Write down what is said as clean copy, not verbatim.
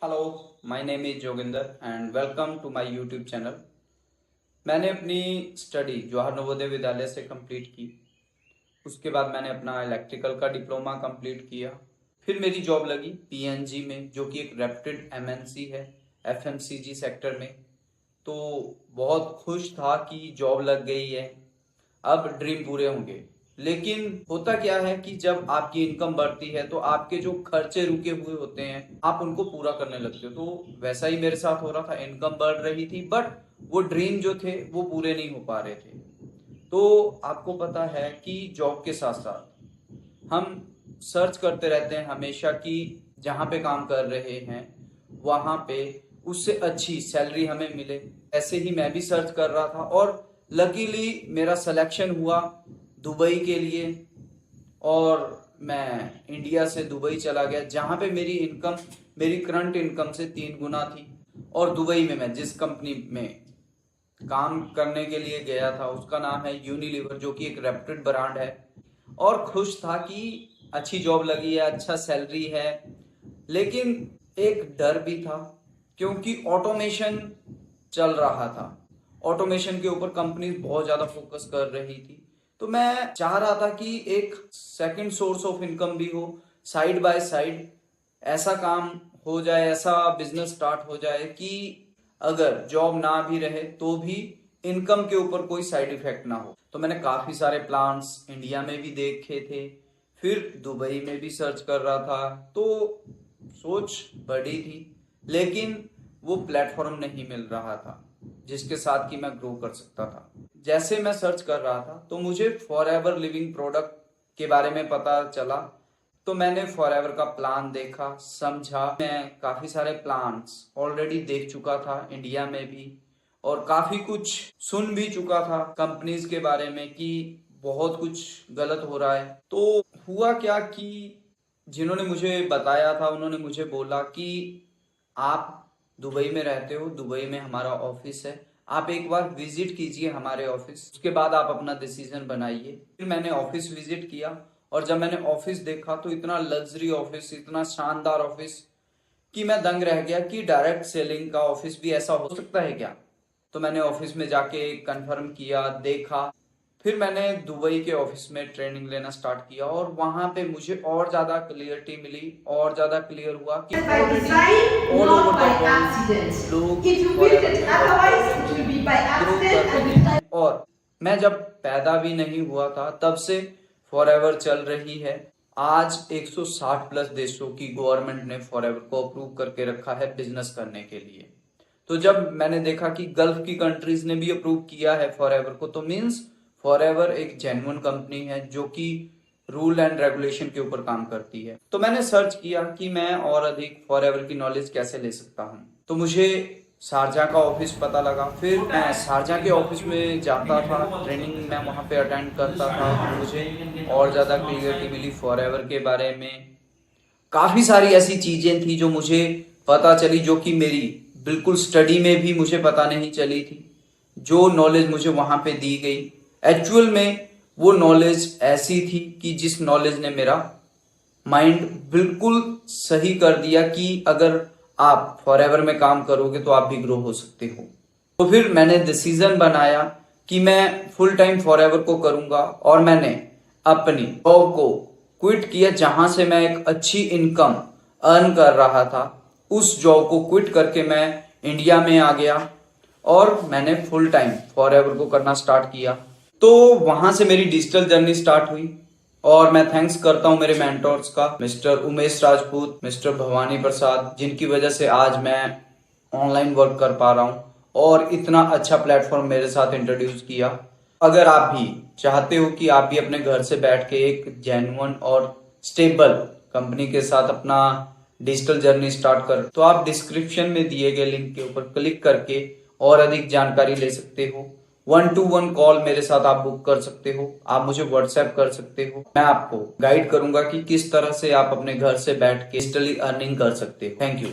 Hello, my name is Joginder and welcome to my YouTube channel. मैंने अपनी study Jawahar Navodaya Vidyalaya से complete की। उसके बाद मैंने अपना इलेक्ट्रिकल का डिप्लोमा कंप्लीट किया। फिर मेरी जॉब लगी पीएनजी में, जो कि एक रेप्यूटेड एमएनसी है एफएमसीजी सेक्टर में। तो बहुत खुश था कि जॉब लग गई है, अब ड्रीम पूरे होंगे। लेकिन होता क्या है कि जब आपकी इनकम बढ़ती है तो आपके जो खर्चे रुके हुए होते हैं आप उनको पूरा करने लगते हो। तो वैसा ही मेरे साथ हो रहा था, इनकम बढ़ रही थी बट वो ड्रीम जो थे वो पूरे नहीं हो पा रहे थे। तो आपको पता है कि जॉब के साथ साथ हम सर्च करते रहते हैं हमेशा कि जहाँ पे काम कर रहे हैं वहाँ पे उससे अच्छी सैलरी हमें मिले। ऐसे ही मैं भी सर्च कर रहा था और लकीली मेरा सिलेक्शन हुआ दुबई के लिए। और मैं इंडिया से दुबई चला गया, जहाँ पे मेरी इनकम मेरी करंट इनकम से 3 गुना थी। और दुबई में मैं जिस कंपनी में काम करने के लिए गया था उसका नाम है यूनिलीवर, जो कि एक रेप्यूटेड ब्रांड है। और खुश था कि अच्छी जॉब लगी है, अच्छा सैलरी है। लेकिन एक डर भी था क्योंकि ऑटोमेशन चल रहा था। ऑटोमेशन के ऊपर कंपनीज बहुत ज्यादा फोकस कर रही थी। तो मैं चाह रहा था कि एक सेकंड सोर्स ऑफ इनकम भी हो, साइड बाय साइड ऐसा काम हो जाए, ऐसा बिजनेस स्टार्ट हो जाए कि अगर जॉब ना भी रहे तो भी इनकम के ऊपर कोई साइड इफेक्ट ना हो। तो मैंने काफी सारे प्लान्स इंडिया में भी देखे थे, फिर दुबई में भी सर्च कर रहा था। तो सोच बड़ी थी, लेकिन वो प्लेटफॉर्म नहीं मिल रहा था जिसके साथ कि मैं ग्रो कर सकता था। जैसे मैं सर्च कर रहा था तो मुझे फॉरएवर लिविंग प्रोडक्ट के बारे में पता चला। तो मैंने फॉरएवर का प्लान देखा, समझा। मैं काफी सारे प्लान्स ऑलरेडी देख चुका था इंडिया में भी, और काफी कुछ सुन भी चुका था कंपनीज के बारे में कि बहुत कुछ गलत हो रहा है। तो हुआ क्या कि जिन्होंने मुझे बताया था उन्होंने मुझे बोला कि आप दुबई में रहते हो, दुबई में हमारा ऑफिस है, आप एक बार विजिट कीजिए हमारे ऑफिस, उसके बाद आप अपना डिसीजन बनाइए। फिर मैंने ऑफिस विजिट किया और जब मैंने ऑफिस देखा तो इतना लग्जरी ऑफिस, इतना शानदार ऑफिस कि मैं दंग रह गया कि डायरेक्ट सेलिंग का ऑफिस भी ऐसा हो सकता है क्या। तो मैंने ऑफिस में जाके कंफर्म किया, देखा। फिर मैंने दुबई के ऑफिस में ट्रेनिंग लेना स्टार्ट किया और वहां पे मुझे और ज्यादा क्लियरिटी मिली, और ज्यादा क्लियर हुआ कि ऑल ओवर द वर्ल्ड लोग ग्रो कर रहे हैं। और मैं जब पैदा भी नहीं हुआ था तब से फॉरएवर चल रही है। आज 160 प्लस देशों की गवर्नमेंट ने फॉरएवर को अप्रूव करके रखा है बिजनेस करने के लिए। तो जब मैंने देखा कि गल्फ की कंट्रीज ने भी अप्रूव किया है फॉरएवर को, तो मींस फॉरएवर एक जेन्युइन कंपनी है जो कि रूल एंड रेगुलेशन के ऊपर काम करती है। तो मैंने सर्च किया कि मैं और अधिक फॉरएवर की नॉलेज कैसे ले सकता हूँ। तो मुझे शारजा का ऑफिस पता लगा। फिर मैं शारजा के ऑफिस में जाता था, ट्रेनिंग मैं वहाँ पे अटेंड करता था। तो मुझे और ज़्यादा क्लियरिटी मिली फॉरएवर के बारे में। काफ़ी सारी ऐसी चीज़ें थी जो मुझे पता चली, जो कि मेरी बिल्कुल स्टडी में भी मुझे पता नहीं चली थी। जो नॉलेज मुझे वहाँ पे दी गई, एक्चुअल में वो नॉलेज ऐसी थी कि जिस नॉलेज ने मेरा माइंड बिल्कुल सही कर दिया कि अगर आप फॉरएवर में काम करोगे तो आप भी ग्रो हो सकते हो। तो फिर मैंने डिसीजन बनाया कि मैं फुल टाइम फॉरएवर को करूंगा और मैंने अपनी जॉब को क्विट किया जहां से मैं एक अच्छी इनकम अर्न कर रहा था। उस जॉब को क्विट करके मैं इंडिया में आ गया और मैंने फुल टाइम फॉरएवर को करना स्टार्ट किया। तो वहां से मेरी डिजिटल जर्नी स्टार्ट हुई और मैं थैंक्स करता हूं मेरे मेंटोर्स का, मिस्टर उमेश राजपूत, मिस्टर भवानी प्रसाद, जिनकी वजह से आज मैं ऑनलाइन वर्क कर पा रहा हूं और इतना अच्छा प्लेटफॉर्म मेरे साथ इंट्रोड्यूस किया। अगर आप भी चाहते हो कि आप भी अपने घर से बैठ के एक जेन्युइन और स्टेबल कंपनी के साथ अपना डिजिटल जर्नी स्टार्ट कर, तो आप डिस्क्रिप्शन में दिए गए लिंक के ऊपर क्लिक करके और अधिक जानकारी ले सकते हो। 1-to-1 कॉल मेरे साथ आप बुक कर सकते हो, आप मुझे व्हाट्सएप कर सकते हो। मैं आपको गाइड करूंगा कि किस तरह से आप अपने घर से बैठ के डिजिटली अर्निंग कर सकते हो। Thank you.